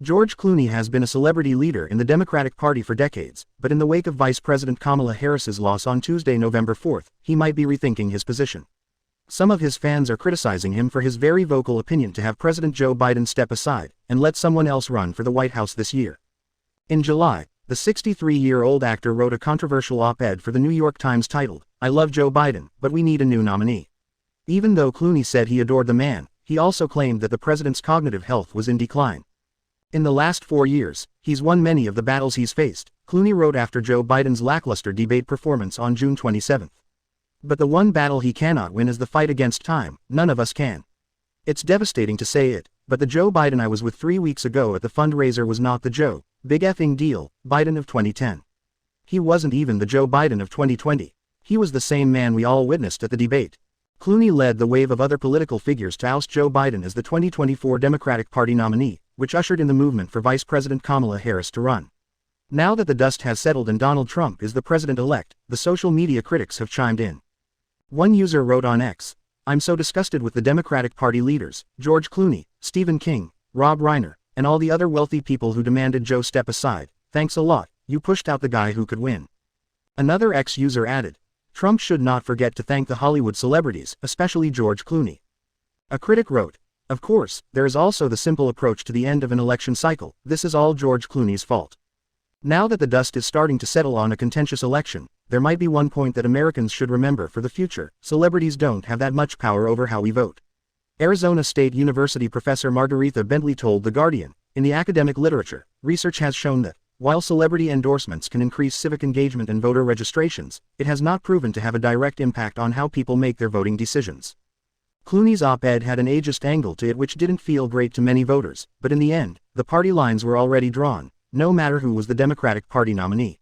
George Clooney has been a celebrity leader in the Democratic Party for decades, but in the wake of Vice President Kamala Harris's loss on Tuesday, November 4, he might be rethinking his position. Some of his fans are criticizing him for his very vocal opinion to have President Joe Biden step aside and let someone else run for the White House this year. In July, the 63-year-old actor wrote a controversial op-ed for the New York Times titled, "I love Joe Biden, but we need a new nominee." Even though Clooney said he adored the man, he also claimed that the president's cognitive health was in decline. In the last 4 years, he's won many of the battles he's faced, Clooney wrote after Joe Biden's lackluster debate performance on June 27. But the one battle he cannot win is the fight against time. None of us can. It's devastating to say it, but the Joe Biden I was with 3 weeks ago at the fundraiser was not the Joe, big effing deal, Biden of 2010. He wasn't even the Joe Biden of 2020. He was the same man we all witnessed at the debate. Clooney led the wave of other political figures to oust Joe Biden as the 2024 Democratic Party nominee, which ushered in the movement for Vice President Kamala Harris to run. Now that the dust has settled and Donald Trump is the president-elect, the social media critics have chimed in. One user wrote on X, "I'm so disgusted with the Democratic Party leaders, George Clooney, Stephen King, Rob Reiner, and all the other wealthy people who demanded Joe step aside. Thanks a lot, you pushed out the guy who could win." Another X user added, "Trump should not forget to thank the Hollywood celebrities, especially George Clooney." A critic wrote, "Of course, there is also the simple approach to the end of an election cycle. This is all George Clooney's fault." Now that the dust is starting to settle on a contentious election, there might be one point that Americans should remember for the future: celebrities don't have that much power over how we vote. Arizona State University professor Margaretha Bentley told The Guardian, "In the academic literature, research has shown that, while celebrity endorsements can increase civic engagement and voter registrations, it has not proven to have a direct impact on how people make their voting decisions." Clooney's op-ed had an ageist angle to it which didn't feel great to many voters, but in the end, the party lines were already drawn, no matter who was the Democratic Party nominee.